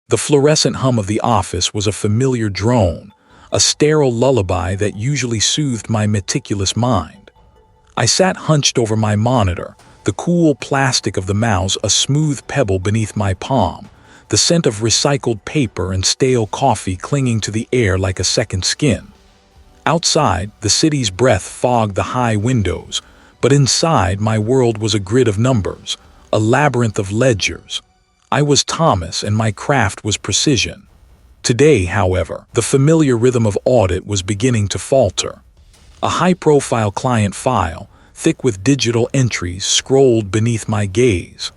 The fluorescent hum of the office was a familiar drone, a sterile lullaby that usually soothed my meticulous mind. I sat hunched over my monitor, the cool plastic of the mouse a smooth pebble beneath my palm, the scent of recycled paper and stale coffee clinging to the air like a second skin. Outside, the city's breath fogged the high windows, but inside my world was a grid of numbers, a labyrinth of ledgers. I was Thomas and my craft was precision. Today, however, the familiar rhythm of audit was beginning to falter. A high-profile client file, thick with digital entries, scrolled beneath my gaze.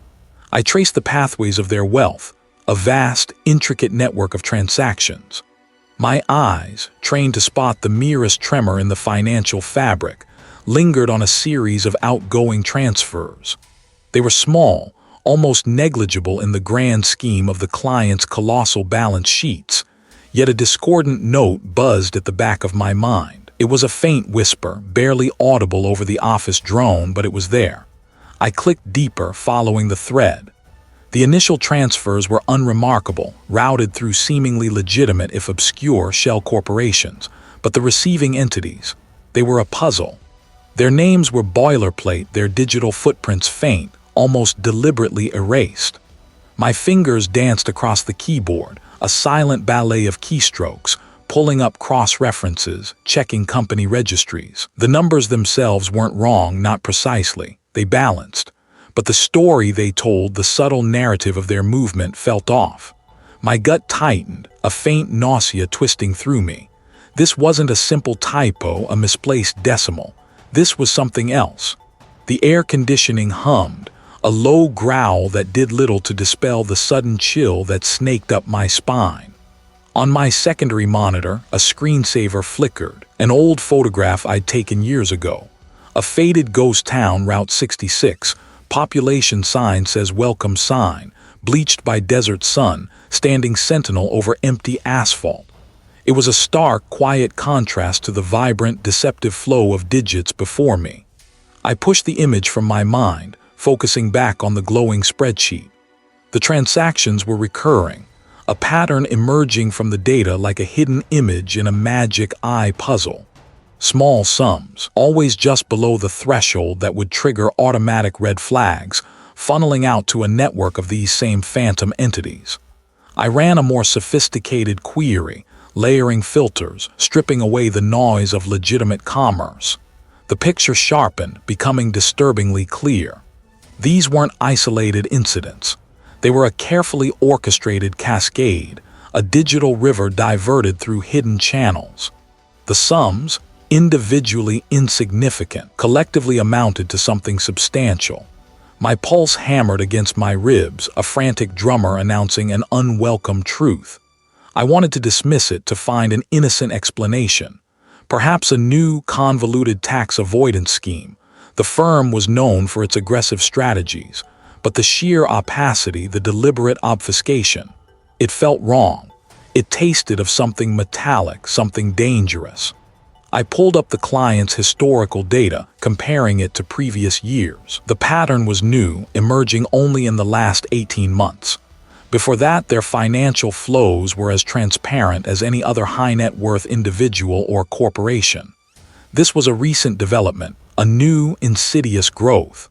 I traced the pathways of their wealth, a vast, intricate network of transactions. My eyes, trained to spot the merest tremor in the financial fabric, lingered on a series of outgoing transfers. They were small, almost negligible in the grand scheme of the client's colossal balance sheets, yet a discordant note buzzed at the back of my mind. It was a faint whisper, barely audible over the office drone, but it was there. I clicked deeper, following the thread. The initial transfers were unremarkable, routed through seemingly legitimate if obscure shell corporations, but the receiving entities, they were a puzzle. Their names were boilerplate, their digital footprints faint, almost deliberately erased. My fingers danced across the keyboard, a silent ballet of keystrokes, pulling up cross-references, checking company registries. The numbers themselves weren't wrong, not precisely. They balanced. But the story they told, the subtle narrative of their movement, felt off. My gut tightened, a faint nausea twisting through me. This wasn't a simple typo, a misplaced decimal. This was something else. The air conditioning hummed, a low growl that did little to dispel the sudden chill that snaked up my spine. On my secondary monitor, a screensaver flickered, an old photograph I'd taken years ago. A faded ghost town, Route 66, population sign says welcome sign, bleached by desert sun, standing sentinel over empty asphalt. It was a stark, quiet contrast to the vibrant, deceptive flow of digits before me. I pushed the image from my mind, focusing back on the glowing spreadsheet. The transactions were recurring, a pattern emerging from the data like a hidden image in a magic eye puzzle. Small sums, always just below the threshold that would trigger automatic red flags, funneling out to a network of these same phantom entities. I ran a more sophisticated query, layering filters, stripping away the noise of legitimate commerce. The picture sharpened, becoming disturbingly clear. These weren't isolated incidents. They were a carefully orchestrated cascade, a digital river diverted through hidden channels. The sums, individually insignificant, collectively amounted to something substantial. My pulse hammered against my ribs, a frantic drummer announcing an unwelcome truth. I wanted to dismiss it, to find an innocent explanation. Perhaps a new, convoluted tax avoidance scheme. The firm was known for its aggressive strategies, but the sheer opacity, the deliberate obfuscation, it felt wrong. It tasted of something metallic, something dangerous. I pulled up the client's historical data, comparing it to previous years. The pattern was new, emerging only in the last 18 months. Before that, their financial flows were as transparent as any other high-net-worth individual or corporation. This was a recent development, a new, insidious growth.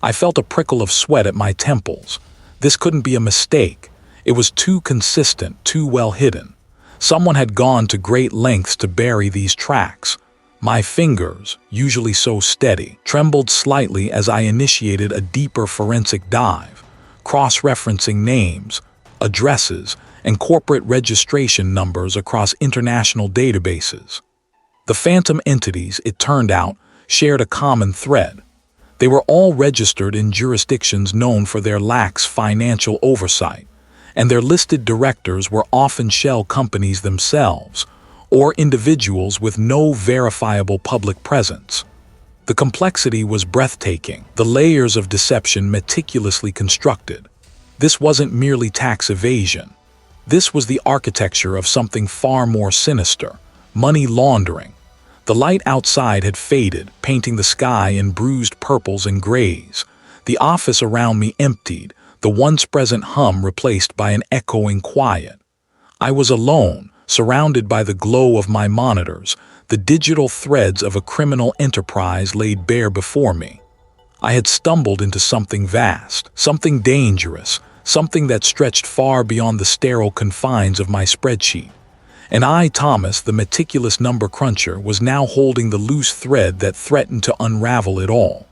I felt a prickle of sweat at my temples. This couldn't be a mistake. It was too consistent, too well hidden. Someone had gone to great lengths to bury these tracks. My fingers, usually so steady, trembled slightly as I initiated a deeper forensic dive, cross-referencing names, addresses, and corporate registration numbers across international databases. The phantom entities, it turned out, shared a common thread. They were all registered in jurisdictions known for their lax financial oversight, and their listed directors were often shell companies themselves, or individuals with no verifiable public presence. The complexity was breathtaking, the layers of deception meticulously constructed. This wasn't merely tax evasion. This was the architecture of something far more sinister: money laundering. The light outside had faded, painting the sky in bruised purples and grays. The office around me emptied, the once present hum replaced by an echoing quiet. I was alone, surrounded by the glow of my monitors, the digital threads of a criminal enterprise laid bare before me. I had stumbled into something vast, something dangerous, something that stretched far beyond the sterile confines of my spreadsheet. And I, Thomas, the meticulous number cruncher, was now holding the loose thread that threatened to unravel it all.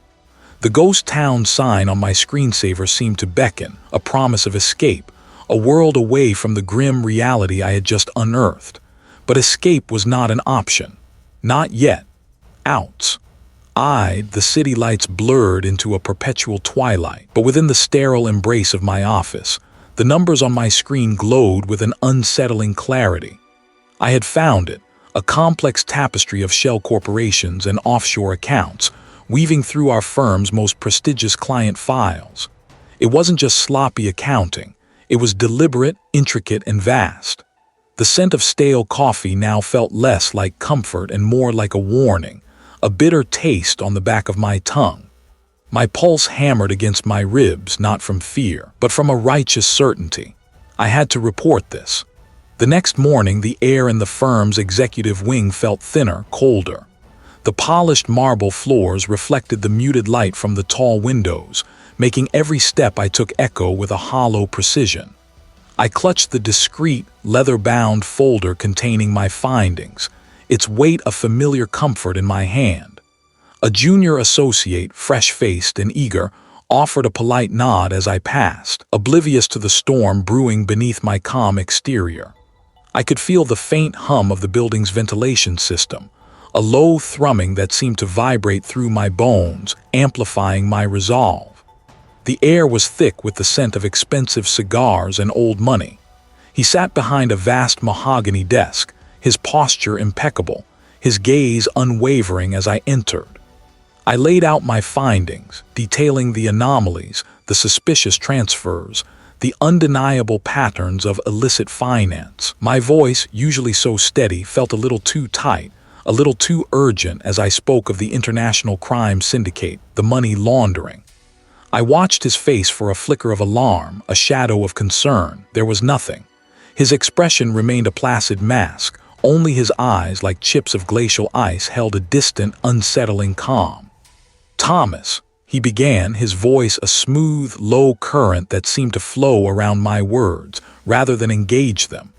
The ghost town sign on my screensaver seemed to beckon, a promise of escape, a world away from the grim reality I had just unearthed. But escape was not an option. Not yet. Outs. The city lights blurred into a perpetual twilight, but within the sterile embrace of my office, the numbers on my screen glowed with an unsettling clarity. I had found it, a complex tapestry of shell corporations and offshore accounts, weaving through our firm's most prestigious client files. It wasn't just sloppy accounting, it was deliberate, intricate, and vast. The scent of stale coffee now felt less like comfort and more like a warning, a bitter taste on the back of my tongue. My pulse hammered against my ribs, not from fear, but from a righteous certainty. I had to report this. The next morning, the air in the firm's executive wing felt thinner, colder. The polished marble floors reflected the muted light from the tall windows, making every step I took echo with a hollow precision. I clutched the discreet, leather-bound folder containing my findings, its weight a familiar comfort in my hand. A junior associate, fresh-faced and eager, offered a polite nod as I passed, oblivious to the storm brewing beneath my calm exterior. I could feel the faint hum of the building's ventilation system, a low thrumming that seemed to vibrate through my bones, amplifying my resolve. The air was thick with the scent of expensive cigars and old money. He sat behind a vast mahogany desk, his posture impeccable, his gaze unwavering as I entered. I laid out my findings, detailing the anomalies, the suspicious transfers, the undeniable patterns of illicit finance. My voice, usually so steady, felt a little too tight, a little too urgent as I spoke of the international crime syndicate, the money laundering. I watched his face for a flicker of alarm, a shadow of concern. There was nothing. His expression remained a placid mask. Only his eyes, like chips of glacial ice, held a distant, unsettling calm. "Thomas," he began, his voice a smooth, low current that seemed to flow around my words, rather than engage them.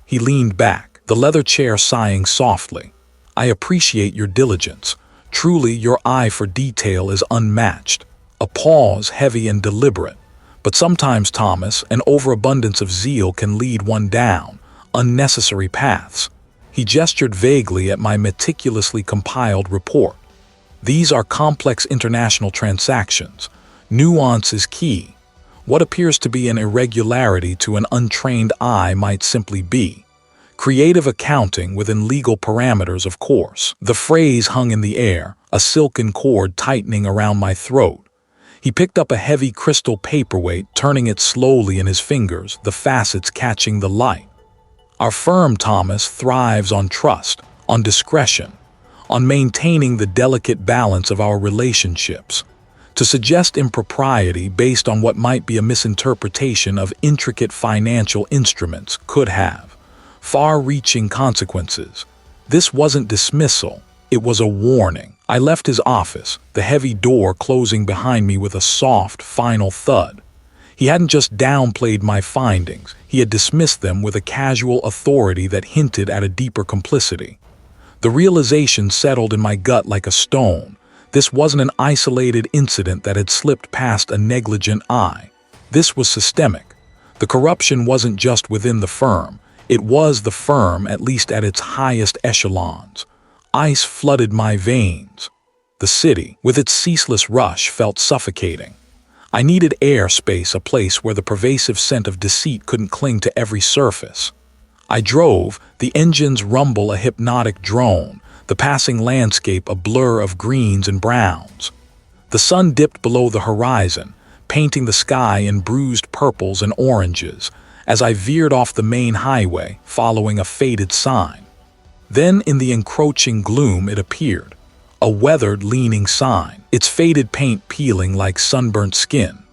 He leaned back, the leather chair sighing softly. "I appreciate your diligence. Truly, your eye for detail is unmatched." A pause, heavy and deliberate. But sometimes, Thomas, an overabundance of zeal can lead one down unnecessary paths. He gestured vaguely at my meticulously compiled report. "These are complex international transactions. Nuance is key. What appears to be an irregularity to an untrained eye might simply be creative accounting within legal parameters, of course." The phrase hung in the air, a silken cord tightening around my throat. He picked up a heavy crystal paperweight, turning it slowly in his fingers, the facets catching the light. "Our firm, Thomas, thrives on trust, on discretion, on maintaining the delicate balance of our relationships. To suggest impropriety based on what might be a misinterpretation of intricate financial instruments could have far-reaching consequences. This wasn't dismissal, it was a warning." I left his office, the heavy door closing behind me with a soft, final thud. He hadn't just downplayed my findings, he had dismissed them with a casual authority that hinted at a deeper complicity. The realization settled in my gut like a stone. This wasn't an isolated incident that had slipped past a negligent eye. This was systemic. The corruption wasn't just within the firm, it was the firm, at least at its highest echelons. Ice flooded my veins. The city, with its ceaseless rush, felt suffocating. I needed airspace, a place where the pervasive scent of deceit couldn't cling to every surface. I drove, the engine's rumble a hypnotic drone, the passing landscape a blur of greens and browns. The sun dipped below the horizon, painting the sky in bruised purples and oranges, as I veered off the main highway, following a faded sign. Then, in the encroaching gloom, it appeared. A weathered, leaning sign, its faded paint peeling like sunburnt skin.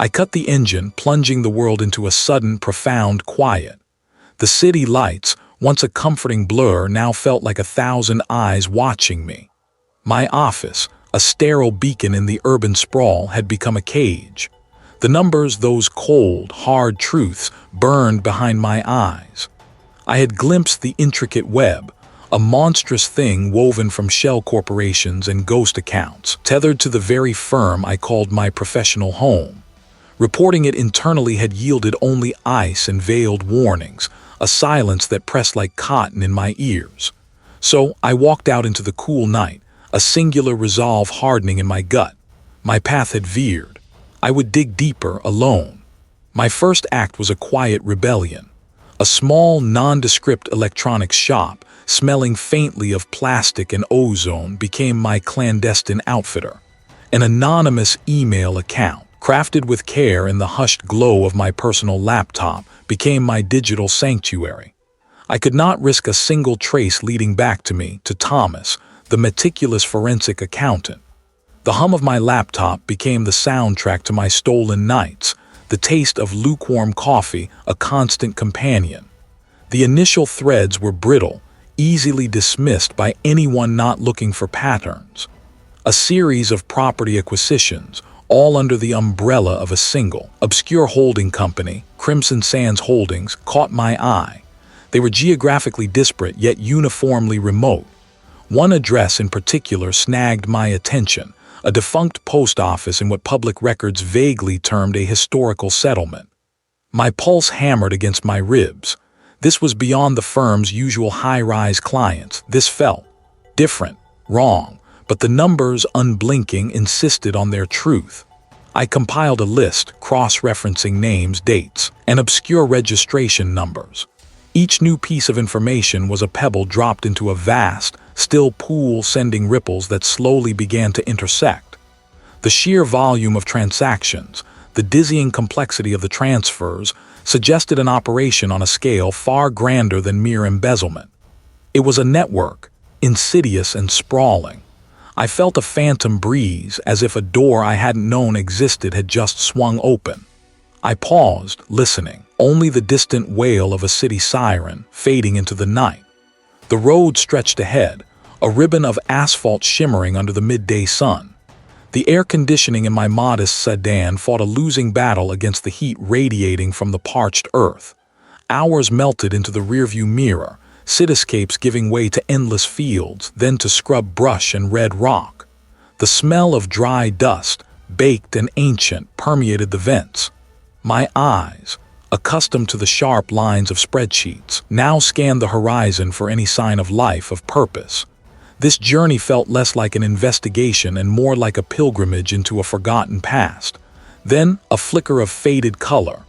I cut the engine, plunging the world into a sudden, profound quiet. The city lights, once a comforting blur, now felt like 1,000 eyes watching me. My office, a sterile beacon in the urban sprawl, had become a cage. The numbers, those cold, hard truths, burned behind my eyes. I had glimpsed the intricate web, a monstrous thing woven from shell corporations and ghost accounts, tethered to the very firm I called my professional home. Reporting it internally had yielded only ice and veiled warnings, a silence that pressed like cotton in my ears. So I walked out into the cool night, a singular resolve hardening in my gut. My path had veered. I would dig deeper alone. My first act was a quiet rebellion. A small, nondescript electronics shop, smelling faintly of plastic and ozone, became my clandestine outfitter. An anonymous email account, crafted with care in the hushed glow of my personal laptop, became my digital sanctuary. I could not risk a single trace leading back to me, to Thomas, the meticulous forensic accountant. The hum of my laptop became the soundtrack to my stolen nights, the taste of lukewarm coffee a constant companion. The initial threads were brittle, easily dismissed by anyone not looking for patterns. A series of property acquisitions, all under the umbrella of a single, obscure holding company, Crimson Sands Holdings, caught my eye. They were geographically disparate yet uniformly remote. One address in particular snagged my attention, a defunct post office in what public records vaguely termed a historical settlement. My pulse hammered against my ribs. This was beyond the firm's usual high-rise clients. This felt different, wrong, but the numbers, unblinking, insisted on their truth. I compiled a list, cross-referencing names, dates, and obscure registration numbers. Each new piece of information was a pebble dropped into a vast, still pool, sending ripples that slowly began to intersect. The sheer volume of transactions, the dizzying complexity of the transfers, suggested an operation on a scale far grander than mere embezzlement. It was a network, insidious and sprawling. I felt a phantom breeze, as if a door I hadn't known existed had just swung open. I paused, listening, only the distant wail of a city siren fading into the night. The road stretched ahead, a ribbon of asphalt shimmering under the midday sun. The air conditioning in my modest sedan fought a losing battle against the heat radiating from the parched earth. Hours melted into the rearview mirror, cityscapes giving way to endless fields, then to scrub brush and red rock. The smell of dry dust, baked and ancient, permeated the vents. My eyes, accustomed to the sharp lines of spreadsheets, now scanned the horizon for any sign of life, of purpose. This journey felt less like an investigation and more like a pilgrimage into a forgotten past. Then, a flicker of faded color.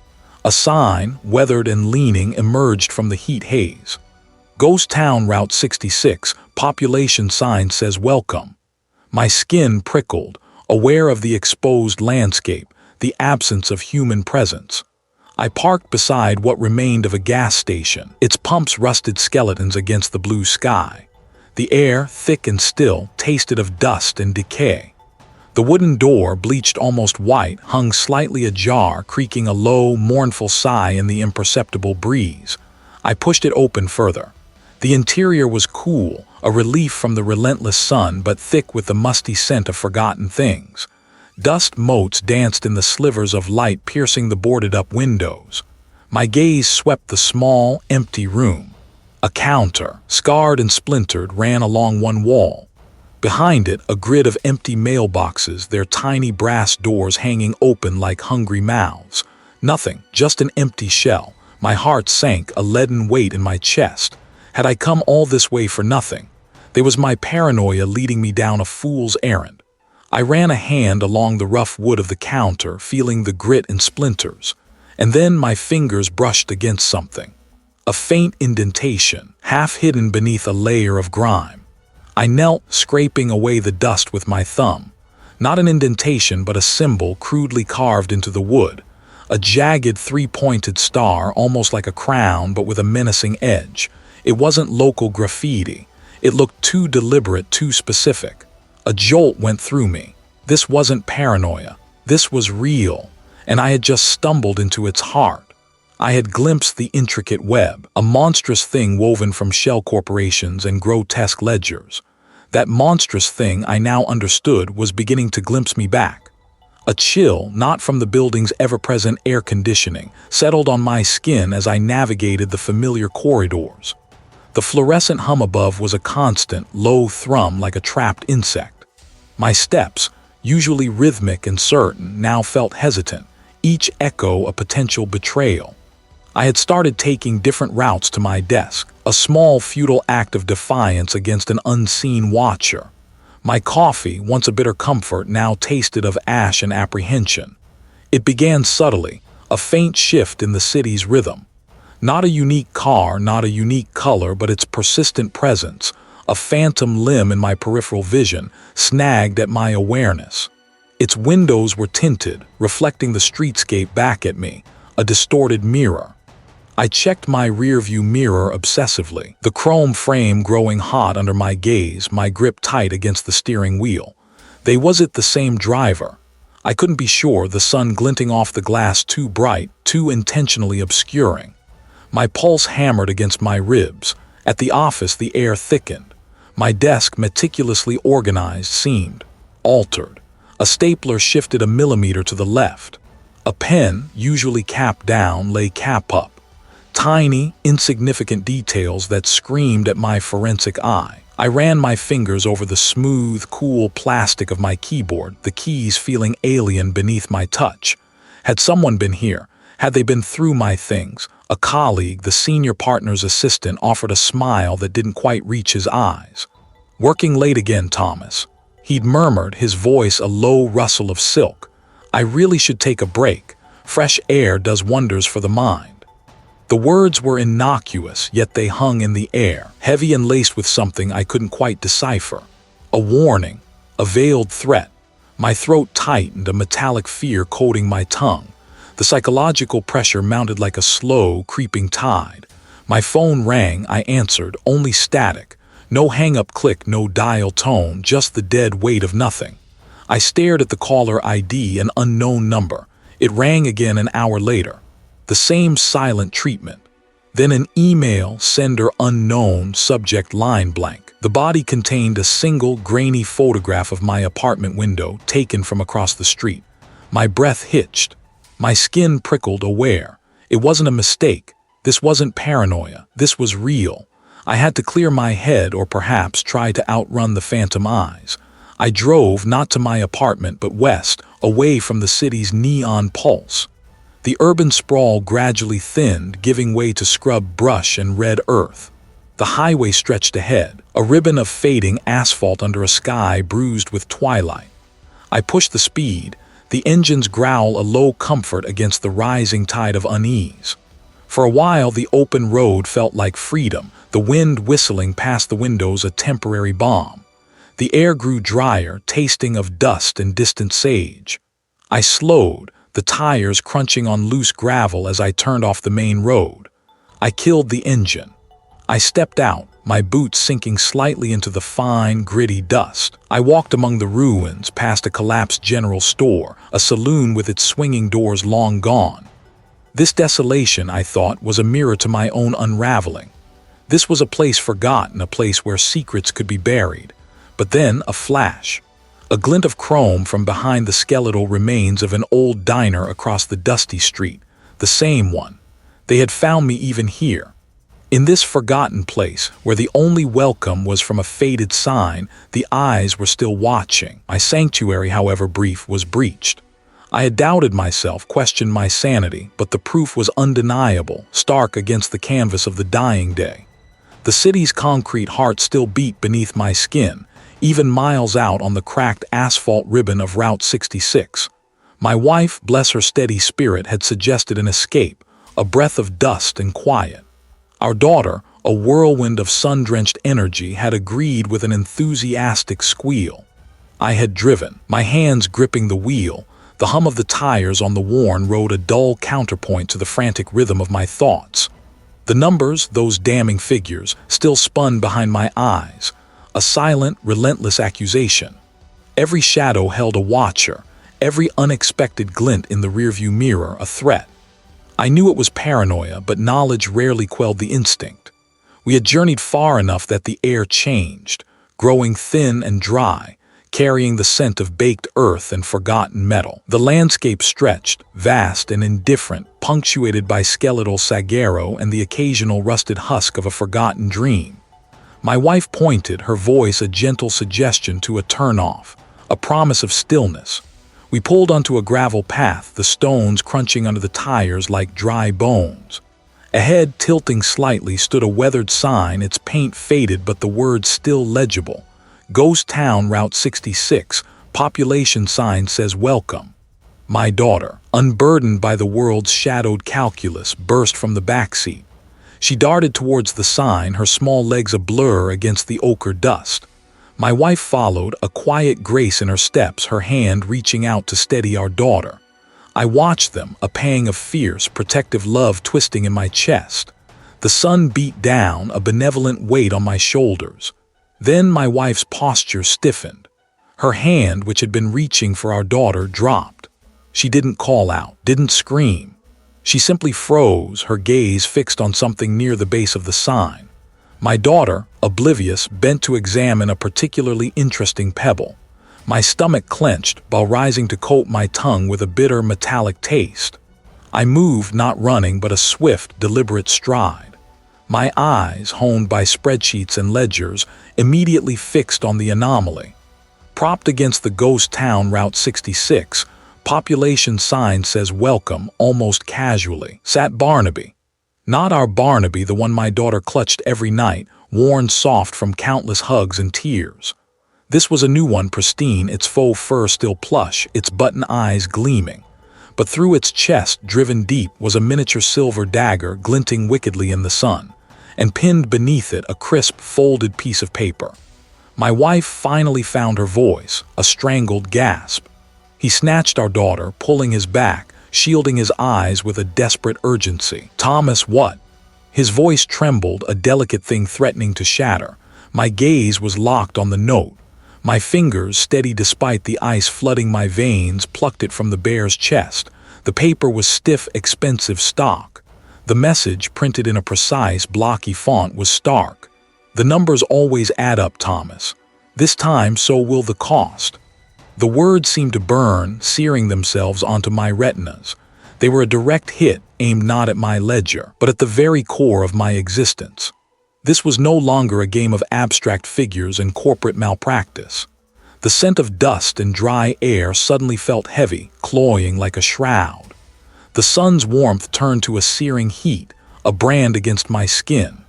A sign, weathered and leaning, emerged from the heat haze. Ghost Town Route 66, population sign says welcome. My skin prickled, aware of the exposed landscape, the absence of human presence. I parked beside what remained of a gas station, its pumps rusted skeletons against the blue sky. The air, thick and still, tasted of dust and decay. The wooden door, bleached almost white, hung slightly ajar, creaking a low, mournful sigh in the imperceptible breeze. I pushed it open further. The interior was cool, a relief from the relentless sun, but thick with the musty scent of forgotten things. Dust motes danced in the slivers of light piercing the boarded-up windows. My gaze swept the small, empty room. A counter, scarred and splintered, ran along one wall. Behind it, a grid of empty mailboxes, their tiny brass doors hanging open like hungry mouths. Nothing, just an empty shell. My heart sank, a leaden weight in my chest. Had I come all this way for nothing? There was my paranoia leading me down a fool's errand. I ran a hand along the rough wood of the counter, feeling the grit and splinters. And then my fingers brushed against something. A faint indentation, half hidden beneath a layer of grime. I knelt, scraping away the dust with my thumb. Not an indentation, but a symbol crudely carved into the wood. A jagged three-pointed star, almost like a crown, but with a menacing edge. It wasn't local graffiti. It looked too deliberate, too specific. A jolt went through me. This wasn't paranoia. This was real. and I had just stumbled into its heart. I had glimpsed the intricate web, a monstrous thing woven from shell corporations and grotesque ledgers. That monstrous thing, I now understood, was beginning to glimpse me back. A chill, not from the building's ever-present air conditioning, settled on my skin as I navigated the familiar corridors. The fluorescent hum above was a constant, low thrum like a trapped insect. My steps, usually rhythmic and certain, now felt hesitant, each echo a potential betrayal. I had started taking different routes to my desk, a small futile act of defiance against an unseen watcher. My coffee, once a bitter comfort, now tasted of ash and apprehension. It began subtly, a faint shift in the city's rhythm. Not a unique car, not a unique color, but its persistent presence, a phantom limb in my peripheral vision, snagged at my awareness. Its windows were tinted, reflecting the streetscape back at me, a distorted mirror. I checked my rearview mirror obsessively, the chrome frame growing hot under my gaze, my grip tight against the steering wheel. Was it the same driver? I couldn't be sure, the sun glinting off the glass too bright, too intentionally obscuring. My pulse hammered against my ribs. At the office, the air thickened. My desk, meticulously organized, seemed altered. A stapler shifted a millimeter to the left. A pen, usually cap down, lay cap up. Tiny, insignificant details that screamed at my forensic eye. I ran my fingers over the smooth, cool plastic of my keyboard, the keys feeling alien beneath my touch. Had someone been here? Had they been through my things? A colleague, the senior partner's assistant, offered a smile that didn't quite reach his eyes. "Working late again, Thomas," he'd murmured, his voice a low rustle of silk. "I really should take a break. Fresh air does wonders for the mind." The words were innocuous, yet they hung in the air, heavy and laced with something I couldn't quite decipher. A warning, a veiled threat. My throat tightened, a metallic fear coating my tongue. The psychological pressure mounted like a slow, creeping tide. My phone rang, I answered, only static. No hang-up click, no dial tone, just the dead weight of nothing. I stared at the caller ID, an unknown number. It rang again an hour later. The same silent treatment. Then an email, sender unknown, subject line blank. The body contained a single, grainy photograph of my apartment window taken from across the street. My breath hitched. My skin prickled, aware. It wasn't a mistake. This wasn't paranoia. This was real. I had to clear my head, or perhaps try to outrun the phantom eyes. I drove not to my apartment but west, away from the city's neon pulse. The urban sprawl gradually thinned, giving way to scrub brush and red earth. The highway stretched ahead, a ribbon of fading asphalt under a sky bruised with twilight. I pushed the speed, the engine's growl a low comfort against the rising tide of unease. For a while, the open road felt like freedom, the wind whistling past the windows a temporary balm. The air grew drier, tasting of dust and distant sage. I slowed, the tires crunching on loose gravel as I turned off the main road. I killed the engine. I stepped out, my boots sinking slightly into the fine, gritty dust. I walked among the ruins, past a collapsed general store, a saloon with its swinging doors long gone. This desolation, I thought, was a mirror to my own unraveling. This was a place forgotten, a place where secrets could be buried. But then a flash. A glint of chrome from behind the skeletal remains of an old diner across the dusty street. The same one. They had found me even here. In this forgotten place, where the only welcome was from a faded sign, the eyes were still watching. My sanctuary, however brief, was breached. I had doubted myself, questioned my sanity, but the proof was undeniable, stark against the canvas of the dying day. The city's concrete heart still beat beneath my skin, even miles out on the cracked asphalt ribbon of Route 66. My wife, bless her steady spirit, had suggested an escape, a breath of dust and quiet. Our daughter, a whirlwind of sun-drenched energy, had agreed with an enthusiastic squeal. I had driven, my hands gripping the wheel. The hum of the tires on the worn road a dull counterpoint to the frantic rhythm of my thoughts. The numbers, those damning figures, still spun behind my eyes. A silent, relentless accusation. Every shadow held a watcher, every unexpected glint in the rearview mirror a threat. I knew it was paranoia, but knowledge rarely quelled the instinct. We had journeyed far enough that the air changed, growing thin and dry, carrying the scent of baked earth and forgotten metal. The landscape stretched, vast and indifferent, punctuated by skeletal saguaro and the occasional rusted husk of a forgotten dream. My wife pointed, her voice a gentle suggestion to a turn-off, a promise of stillness. We pulled onto a gravel path, the stones crunching under the tires like dry bones. Ahead, tilting slightly, stood a weathered sign, its paint faded but the words still legible. Ghost Town, Route 66, population sign says welcome. My daughter, unburdened by the world's shadowed calculus, burst from the backseat. She darted towards the sign, her small legs a blur against the ochre dust. My wife followed, a quiet grace in her steps, her hand reaching out to steady our daughter. I watched them, a pang of fierce, protective love twisting in my chest. The sun beat down, a benevolent weight on my shoulders. Then my wife's posture stiffened. Her hand, which had been reaching for our daughter, dropped. She didn't call out, didn't scream. She simply froze, her gaze fixed on something near the base of the sign. My daughter, oblivious, bent to examine a particularly interesting pebble. My stomach clenched while rising to coat my tongue with a bitter metallic taste. I moved, not running, but a swift, deliberate stride. My eyes, honed by spreadsheets and ledgers, immediately fixed on the anomaly. Propped against the ghost town Route 66, population sign says welcome, almost casually, sat Barnaby. Not our Barnaby, the one my daughter clutched every night, worn soft from countless hugs and tears. This was a new one, pristine, its faux fur still plush, its button eyes gleaming. But through its chest, driven deep, was a miniature silver dagger glinting wickedly in the sun, and pinned beneath it a crisp, folded piece of paper. My wife finally found her voice, a strangled gasp. He snatched our daughter, pulling his back, shielding his eyes with a desperate urgency. Thomas, what? His voice trembled, a delicate thing threatening to shatter. My gaze was locked on the note. My fingers, steady despite the ice flooding my veins, plucked it from the bear's chest. The paper was stiff, expensive stock. The message, printed in a precise, blocky font, was stark. The numbers always add up, Thomas. This time, so will the cost. The words seemed to burn, searing themselves onto my retinas. They were a direct hit, aimed not at my ledger, but at the very core of my existence. This was no longer a game of abstract figures and corporate malpractice. The scent of dust and dry air suddenly felt heavy, cloying like a shroud. The sun's warmth turned to a searing heat, a brand against my skin.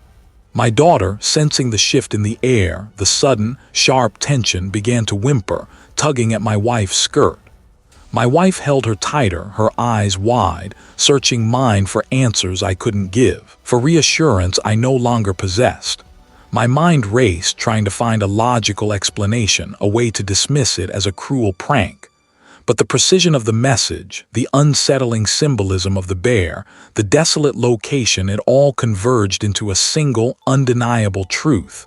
My daughter, sensing the shift in the air, the sudden, sharp tension, began to whimper, tugging at my wife's skirt. My wife held her tighter, her eyes wide, searching mine for answers I couldn't give, for reassurance I no longer possessed. My mind raced, trying to find a logical explanation, a way to dismiss it as a cruel prank. But the precision of the message, the unsettling symbolism of the bear, the desolate location, it all converged into a single, undeniable truth.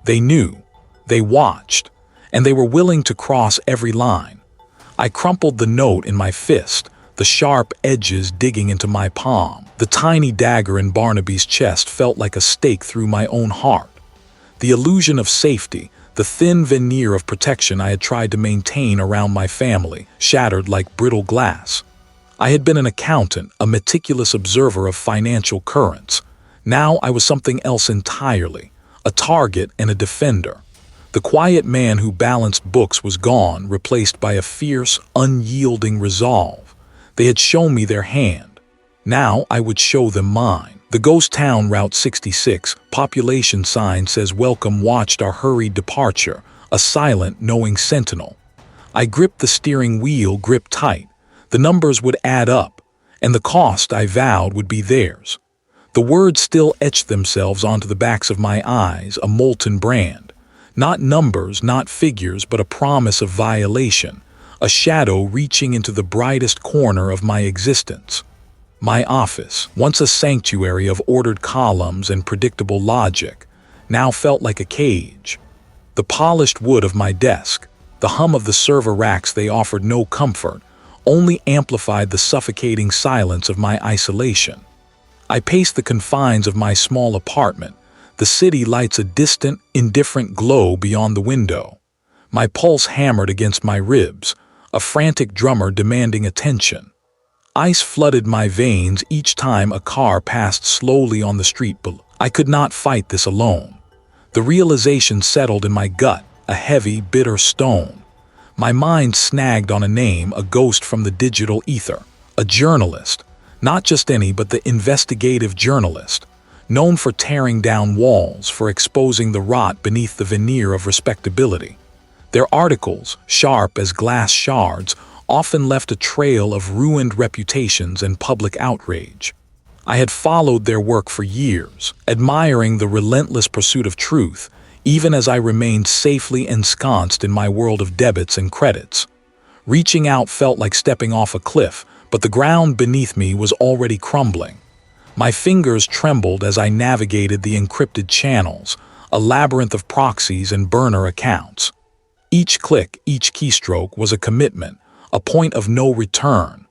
They knew, they watched, and they were willing to cross every line. I crumpled the note in my fist, the sharp edges digging into my palm. The tiny dagger in Barnaby's chest felt like a stake through my own heart. The illusion of safety, the thin veneer of protection I had tried to maintain around my family, shattered like brittle glass. I had been an accountant, a meticulous observer of financial currents. Now I was something else entirely, a target and a defender. The quiet man who balanced books was gone, replaced by a fierce, unyielding resolve. They had shown me their hand. Now I would show them mine. The ghost town Route 66, population sign says welcome, watched our hurried departure, a silent, knowing sentinel. I gripped the steering wheel, gripped tight. The numbers would add up, and the cost, I vowed, would be theirs. The words still etched themselves onto the backs of my eyes, a molten brand. Not numbers, not figures, but a promise of violation, a shadow reaching into the brightest corner of my existence. My office, once a sanctuary of ordered columns and predictable logic, now felt like a cage. The polished wood of my desk, the hum of the server racks, they offered no comfort, only amplified the suffocating silence of my isolation. I paced the confines of my small apartment. The city lights a distant, indifferent glow beyond the window. My pulse hammered against my ribs, a frantic drummer demanding attention. Ice flooded my veins each time a car passed slowly on the street below. I could not fight this alone. The realization settled in my gut, a heavy, bitter stone. My mind snagged on a name, a ghost from the digital ether, a journalist, not just any but the investigative journalist, known for tearing down walls, for exposing the rot beneath the veneer of respectability. Their articles, sharp as glass shards, often left a trail of ruined reputations and public outrage. I had followed their work for years, admiring the relentless pursuit of truth, even as I remained safely ensconced in my world of debits and credits. Reaching out felt like stepping off a cliff, but the ground beneath me was already crumbling. My fingers trembled as I navigated the encrypted channels, a labyrinth of proxies and burner accounts. Each click, each keystroke was a commitment, a point of no return.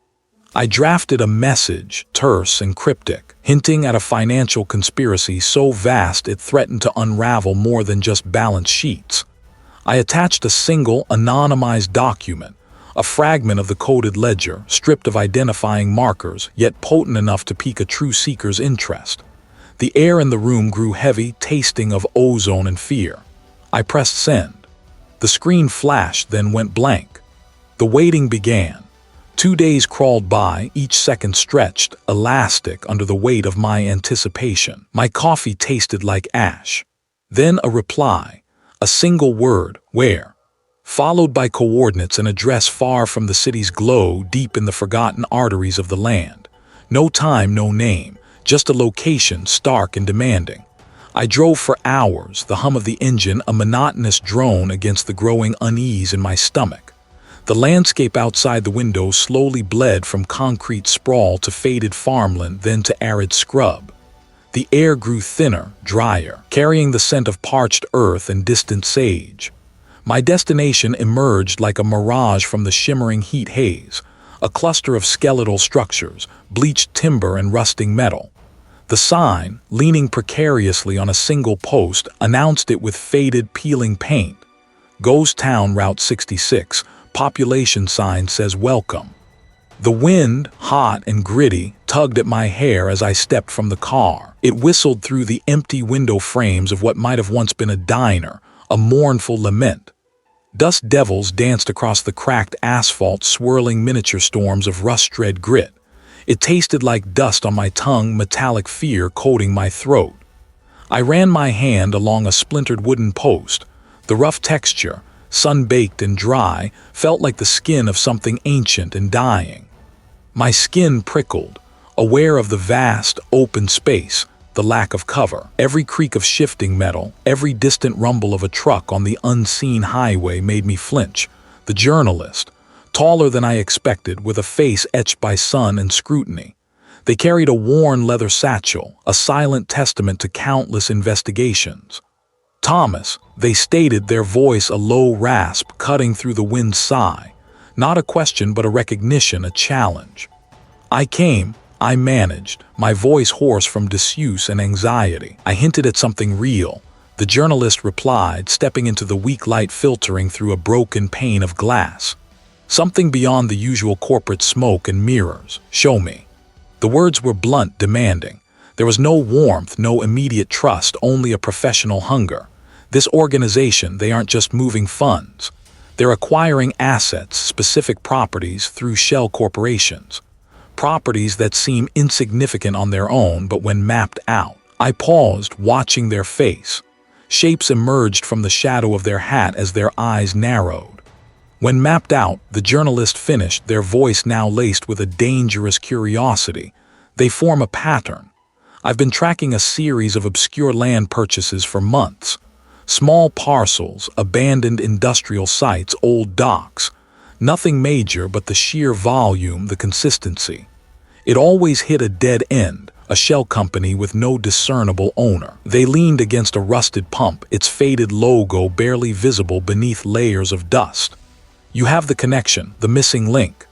I drafted a message, terse and cryptic, hinting at a financial conspiracy so vast it threatened to unravel more than just balance sheets. I attached a single, anonymized document, a fragment of the coded ledger, stripped of identifying markers, yet potent enough to pique a true seeker's interest. The air in the room grew heavy, tasting of ozone and fear. I pressed send. The screen flashed, then went blank. The waiting began. 2 days crawled by, each second stretched, elastic under the weight of my anticipation. My coffee tasted like ash. Then a reply, a single word, where? Followed by coordinates, an address far from the city's glow, deep in the forgotten arteries of the land. No time, no name, just a location, stark and demanding. I drove for hours, the hum of the engine a monotonous drone against the growing unease in my stomach. The landscape outside the window slowly bled from concrete sprawl to faded farmland, then to arid scrub. The air grew thinner, drier, carrying the scent of parched earth and distant sage. My destination emerged like a mirage from the shimmering heat haze, a cluster of skeletal structures, bleached timber and rusting metal. The sign, leaning precariously on a single post, announced it with faded, peeling paint. Ghost Town Route 66, population sign says welcome. The wind, hot and gritty, tugged at my hair as I stepped from the car. It whistled through the empty window frames of what might have once been a diner, a mournful lament. Dust devils danced across the cracked asphalt, swirling miniature storms of rust-red grit. It tasted like dust on my tongue, metallic fear coating my throat. I ran my hand along a splintered wooden post. The rough texture, sun-baked and dry, felt like the skin of something ancient and dying. My skin prickled, aware of the vast, open space, the lack of cover. Every creak of shifting metal, every distant rumble of a truck on the unseen highway made me flinch. The journalist, taller than I expected, with a face etched by sun and scrutiny. They carried a worn leather satchel, a silent testament to countless investigations. Thomas, they stated, their voice a low rasp cutting through the wind's sigh. Not a question but a recognition, a challenge. I came, I managed, my voice hoarse from disuse and anxiety. I hinted at something real. The journalist replied, stepping into the weak light filtering through a broken pane of glass. Something beyond the usual corporate smoke and mirrors. Show me. The words were blunt, demanding. There was no warmth, no immediate trust, only a professional hunger. This organization, they aren't just moving funds. They're acquiring assets, specific properties, through shell corporations. Properties that seem insignificant on their own, but when mapped out. I paused, watching their face. Shapes emerged from the shadow of their hat as their eyes narrowed. When mapped out, the journalist finished, their voice now laced with a dangerous curiosity. They form a pattern. I've been tracking a series of obscure land purchases for months. Small parcels, abandoned industrial sites, old docks. Nothing major, but the sheer volume, the consistency. It always hit a dead end, a shell company with no discernible owner. They leaned against a rusted pump, its faded logo barely visible beneath layers of dust. You have the connection, the missing link.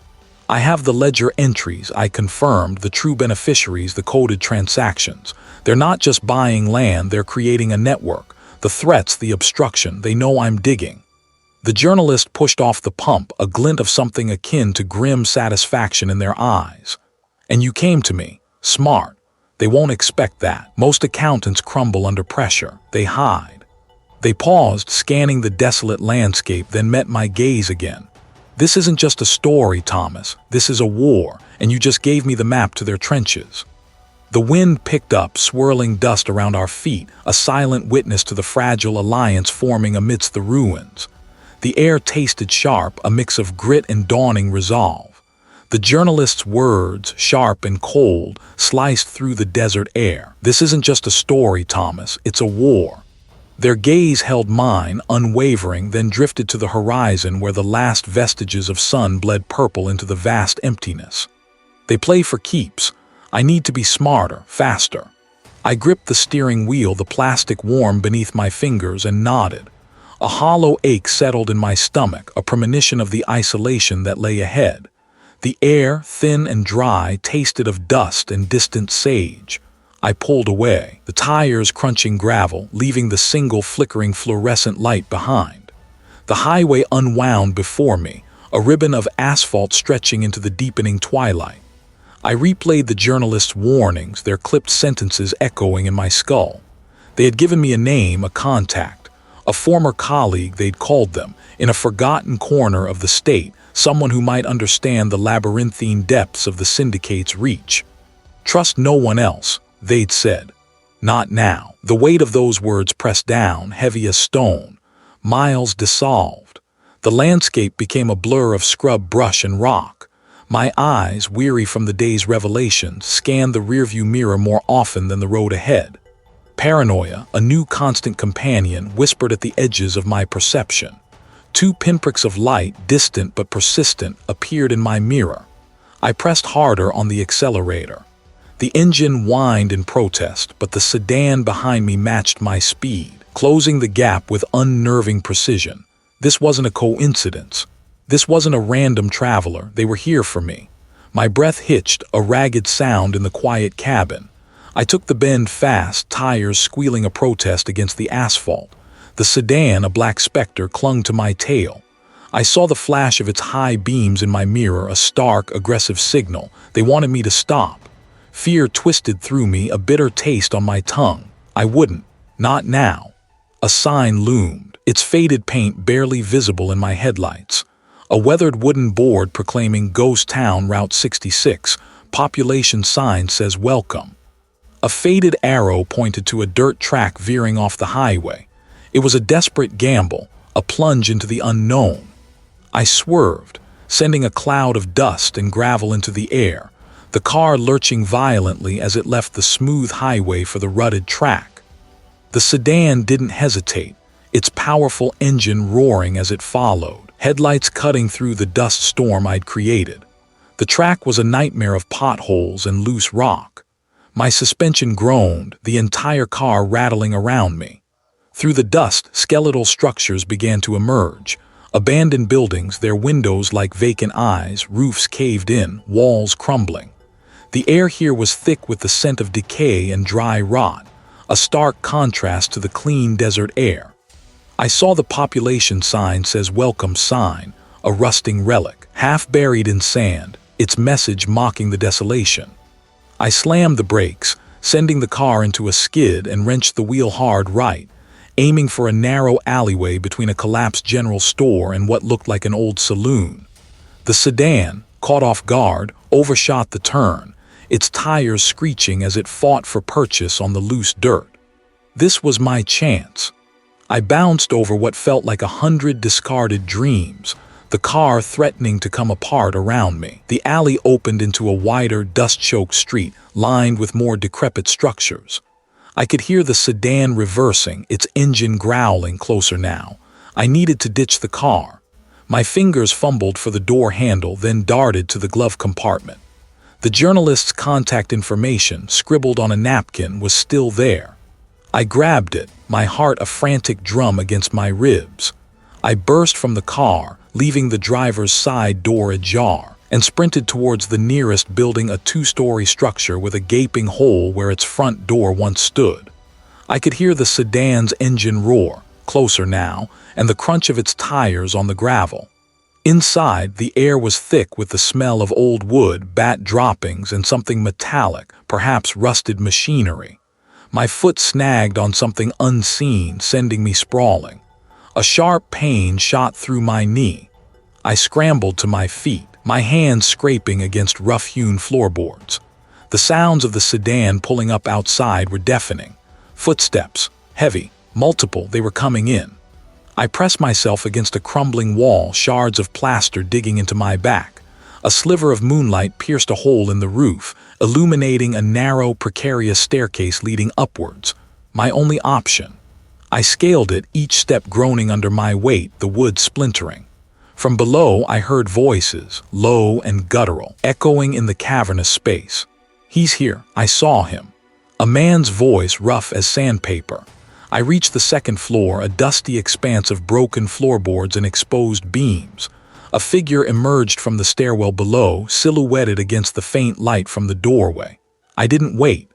I have the ledger entries. I confirmed the true beneficiaries, the coded transactions. They're not just buying land, they're creating a network. The threats, the obstruction, they know I'm digging. The journalist pushed off the pump, a glint of something akin to grim satisfaction in their eyes. And you came to me. Smart. They won't expect that. Most accountants crumble under pressure. They hide. They paused, scanning the desolate landscape, then met my gaze again. This isn't just a story, Thomas. This is a war, and you just gave me the map to their trenches. The wind picked up, swirling dust around our feet, a silent witness to the fragile alliance forming amidst the ruins. The air tasted sharp, a mix of grit and dawning resolve. The journalist's words, sharp and cold, sliced through the desert air. This isn't just a story, Thomas. It's a war. Their gaze held mine, unwavering, then drifted to the horizon where the last vestiges of sun bled purple into the vast emptiness. They play for keeps. I need to be smarter, faster. I gripped the steering wheel, the plastic warm beneath my fingers, and nodded. A hollow ache settled in my stomach, a premonition of the isolation that lay ahead. The air, thin and dry, tasted of dust and distant sage. I pulled away, the tires crunching gravel, leaving the single flickering fluorescent light behind. The highway unwound before me, a ribbon of asphalt stretching into the deepening twilight. I replayed the journalist's warnings, their clipped sentences echoing in my skull. They had given me a name, a contact, a former colleague, they'd called them, in a forgotten corner of the state, someone who might understand the labyrinthine depths of the syndicate's reach. Trust no one else, they'd said. Not now. The weight of those words pressed down, heavy as stone. Miles dissolved. The landscape became a blur of scrub brush and rock. My eyes, weary from the day's revelations, scanned the rearview mirror more often than the road ahead. Paranoia, a new constant companion, whispered at the edges of my perception. 2 pinpricks of light, distant but persistent, appeared in my mirror. I pressed harder on the accelerator. The engine whined in protest, but the sedan behind me matched my speed, closing the gap with unnerving precision. This wasn't a coincidence. This wasn't a random traveler. They were here for me. My breath hitched, a ragged sound in the quiet cabin. I took the bend fast, tires squealing a protest against the asphalt. The sedan, a black specter, clung to my tail. I saw the flash of its high beams in my mirror, a stark, aggressive signal. They wanted me to stop. Fear twisted through me, a bitter taste on my tongue. I wouldn't. Not now. A sign loomed, its faded paint barely visible in my headlights. A weathered wooden board proclaiming Ghost Town Route 66. Population sign says welcome. A faded arrow pointed to a dirt track veering off the highway. It was a desperate gamble, a plunge into the unknown. I swerved, sending a cloud of dust and gravel into the air, the car lurching violently as it left the smooth highway for the rutted track. The sedan didn't hesitate, its powerful engine roaring as it followed, headlights cutting through the dust storm I'd created. The track was a nightmare of potholes and loose rock. My suspension groaned, the entire car rattling around me. Through the dust, skeletal structures began to emerge. Abandoned buildings, their windows like vacant eyes, roofs caved in, walls crumbling. The air here was thick with the scent of decay and dry rot, a stark contrast to the clean desert air. I saw the population sign says welcome sign, a rusting relic, half buried in sand, its message mocking the desolation. I slammed the brakes, sending the car into a skid, and wrenched the wheel hard right, aiming for a narrow alleyway between a collapsed general store and what looked like an old saloon. The sedan, caught off guard, overshot the turn, its tires screeching as it fought for purchase on the loose dirt. This was my chance. I bounced over what felt like 100 discarded dreams, the car threatening to come apart around me. The alley opened into a wider, dust-choked street, lined with more decrepit structures. I could hear the sedan reversing, its engine growling closer now. I needed to ditch the car. My fingers fumbled for the door handle, then darted to the glove compartment. The journalist's contact information, scribbled on a napkin, was still there. I grabbed it, my heart a frantic drum against my ribs. I burst from the car, leaving the driver's side door ajar. and sprinted towards the nearest building, a two-story structure with a gaping hole where its front door once stood. I could hear the sedan's engine roar, closer now, and the crunch of its tires on the gravel. Inside, the air was thick with the smell of old wood, bat droppings, and something metallic, perhaps rusted machinery. My foot snagged on something unseen, sending me sprawling. A sharp pain shot through my knee. I scrambled to my feet, my hands scraping against rough-hewn floorboards. The sounds of the sedan pulling up outside were deafening. Footsteps, heavy, multiple, they were coming in. I pressed myself against a crumbling wall, shards of plaster digging into my back. A sliver of moonlight pierced a hole in the roof, illuminating a narrow, precarious staircase leading upwards. My only option. I scaled it, each step groaning under my weight, the wood splintering. From below, I heard voices, low and guttural, echoing in the cavernous space. "He's here. I saw him." A man's voice, rough as sandpaper. I reached the second floor, a dusty expanse of broken floorboards and exposed beams. A figure emerged from the stairwell below, silhouetted against the faint light from the doorway. I didn't wait.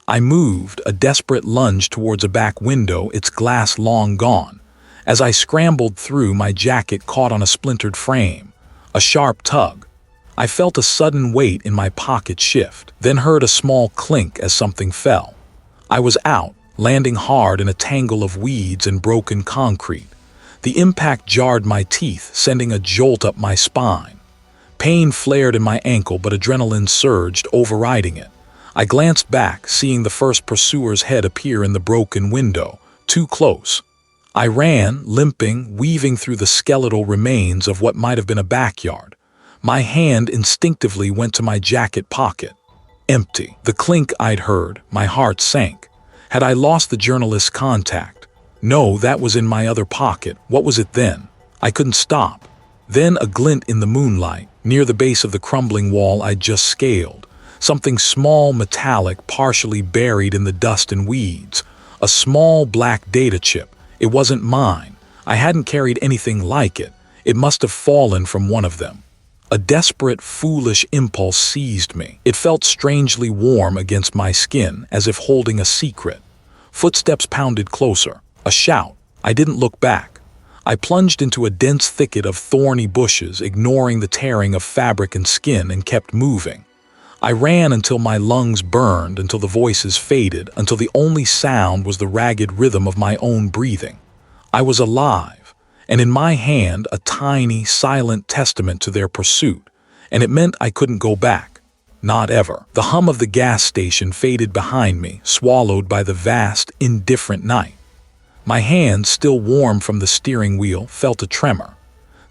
I moved, a desperate lunge towards a back window, its glass long gone. As I scrambled through, my jacket caught on a splintered frame. A sharp tug. I felt a sudden weight in my pocket shift, then heard a small clink as something fell. I was out, landing hard in a tangle of weeds and broken concrete. The impact jarred my teeth, sending a jolt up my spine. Pain flared in my ankle, but adrenaline surged, overriding it. I glanced back, seeing the first pursuer's head appear in the broken window, too close. I ran, limping, weaving through the skeletal remains of what might have been a backyard. My hand instinctively went to my jacket pocket. Empty. The clink I'd heard, my heart sank. Had I lost the journalist's contact? No, that was in my other pocket. What was it then? I couldn't stop. Then a glint in the moonlight, near the base of the crumbling wall I'd just scaled. Something small, metallic, partially buried in the dust and weeds. A small black data chip. It wasn't mine. I hadn't carried anything like it. It must have fallen from one of them. A desperate, foolish impulse seized me. It felt strangely warm against my skin, as if holding a secret. Footsteps pounded closer. A shout. I didn't look back. I plunged into a dense thicket of thorny bushes, ignoring the tearing of fabric and skin, and kept moving. I ran until my lungs burned, until the voices faded, until the only sound was the ragged rhythm of my own breathing. I was alive, and in my hand a tiny, silent testament to their pursuit, and it meant I couldn't go back. Not ever. The hum of the gas station faded behind me, swallowed by the vast, indifferent night. My hand, still warm from the steering wheel, felt a tremor.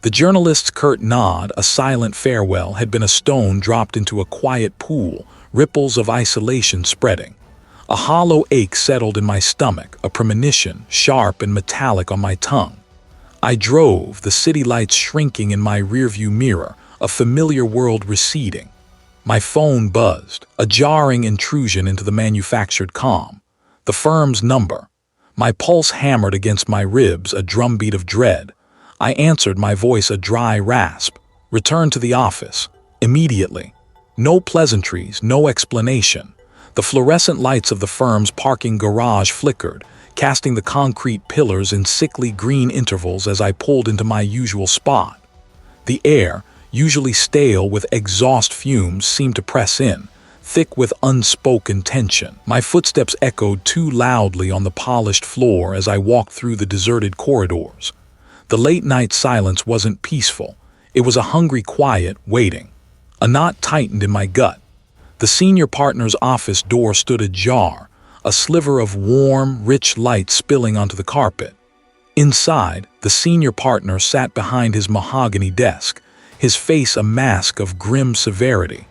The journalist's curt nod, a silent farewell, had been a stone dropped into a quiet pool, ripples of isolation spreading. A hollow ache settled in my stomach, a premonition, sharp and metallic on my tongue. I drove, the city lights shrinking in my rearview mirror, a familiar world receding. My phone buzzed, a jarring intrusion into the manufactured calm. The firm's number. My pulse hammered against my ribs, a drumbeat of dread. I answered, my voice a dry rasp. Return to the office. Immediately. No pleasantries, no explanation. The fluorescent lights of the firm's parking garage flickered, casting the concrete pillars in sickly green intervals as I pulled into my usual spot. The air, usually stale with exhaust fumes, seemed to press in, thick with unspoken tension. My footsteps echoed too loudly on the polished floor as I walked through the deserted corridors. The late-night silence wasn't peaceful. It was a hungry quiet, waiting. A knot tightened in my gut. The senior partner's office door stood ajar, a sliver of warm, rich light spilling onto the carpet. Inside, the senior partner sat behind his mahogany desk, his face a mask of grim severity.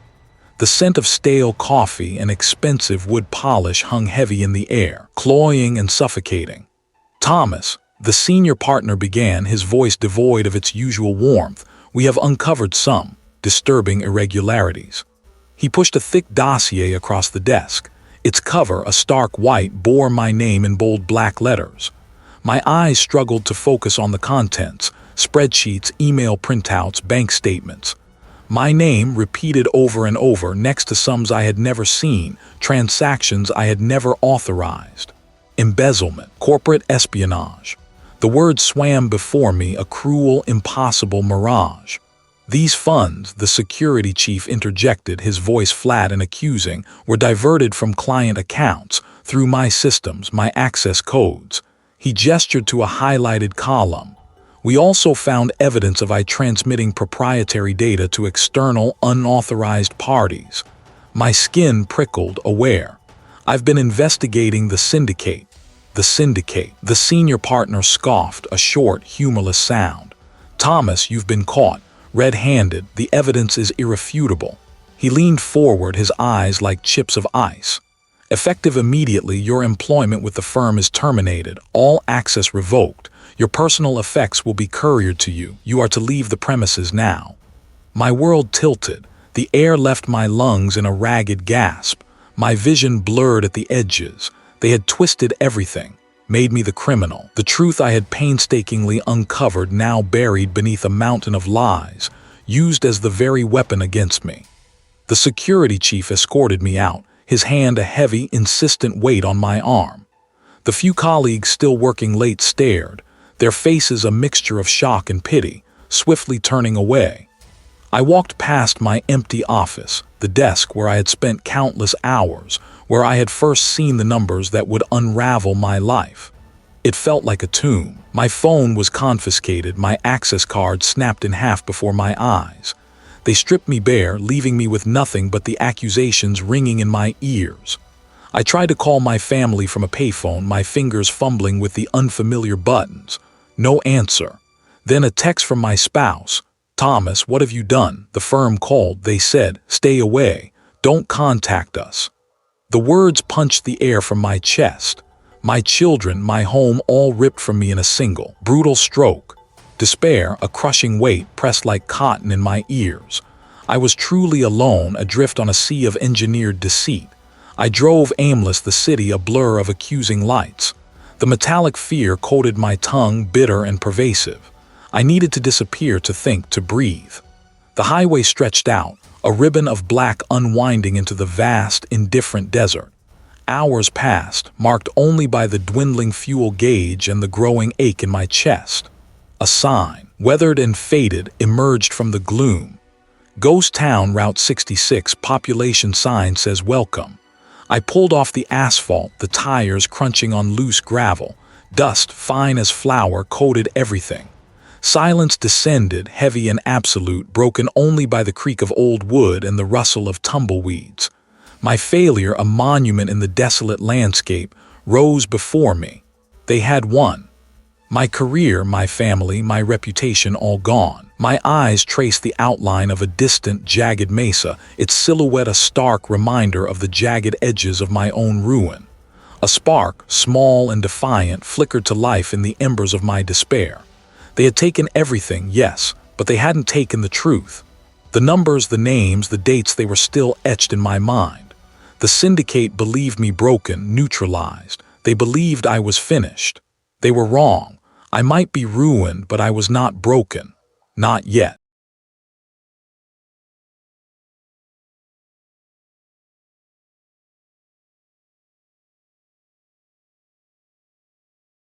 The scent of stale coffee and expensive wood polish hung heavy in the air, cloying and suffocating. "Thomas," the senior partner began, his voice devoid of its usual warmth, "we have uncovered some disturbing irregularities." He pushed a thick dossier across the desk. Its cover, a stark white, bore my name in bold black letters. My eyes struggled to focus on the contents, spreadsheets, email printouts, bank statements. My name repeated over and over next to sums I had never seen, transactions I had never authorized. Embezzlement, corporate espionage. The word swam before me, a cruel, impossible mirage. These funds, the security chief interjected, his voice flat and accusing, were diverted from client accounts, through my systems, my access codes. He gestured to a highlighted column. We also found evidence of I transmitting proprietary data to external, unauthorized parties. My skin prickled, aware. I've been investigating the syndicate. The syndicate. The senior partner scoffed, a short, humorless sound. Thomas, you've been caught. Red-handed, the evidence is irrefutable. He leaned forward, his eyes like chips of ice. Effective immediately, your employment with the firm is terminated, all access revoked. Your personal effects will be couriered to you. You are to leave the premises now. My world tilted. The air left my lungs in a ragged gasp. My vision blurred at the edges. They had twisted everything, made me the criminal. The truth I had painstakingly uncovered, now buried beneath a mountain of lies, used as the very weapon against me. The security chief escorted me out, his hand a heavy, insistent weight on my arm. The few colleagues still working late stared, their faces a mixture of shock and pity, swiftly turning away. I walked past my empty office, the desk where I had spent countless hours, where I had first seen the numbers that would unravel my life. It felt like a tomb. My phone was confiscated, my access card snapped in half before my eyes. They stripped me bare, leaving me with nothing but the accusations ringing in my ears. I tried to call my family from a payphone, my fingers fumbling with the unfamiliar buttons. No answer. Then a text from my spouse. Thomas, what have you done? The firm called. They said, stay away. Don't contact us. The words punched the air from my chest. My children, my home, all ripped from me in a single, brutal stroke. Despair, a crushing weight, pressed like cotton in my ears. I was truly alone, adrift on a sea of engineered deceit. I drove aimless, the city a blur of accusing lights. The metallic fear coated my tongue, bitter and pervasive. I needed to disappear, to think, to breathe. The highway stretched out, a ribbon of black unwinding into the vast, indifferent desert. Hours passed, marked only by the dwindling fuel gauge and the growing ache in my chest. A sign, weathered and faded, emerged from the gloom. Ghost Town, Route 66, population sign says welcome. I pulled off the asphalt, the tires crunching on loose gravel. Dust, fine as flour, coated everything. Silence descended, heavy and absolute, broken only by the creak of old wood and the rustle of tumbleweeds. My failure, a monument in the desolate landscape, rose before me. They had won. My career, my family, my reputation all gone. My eyes traced the outline of a distant, jagged mesa, its silhouette a stark reminder of the jagged edges of my own ruin. A spark, small and defiant, flickered to life in the embers of my despair. They had taken everything, yes, but they hadn't taken the truth. The numbers, the names, the dates, they were still etched in my mind. The syndicate believed me broken, neutralized. They believed I was finished. They were wrong. I might be ruined, but I was not broken. Not yet.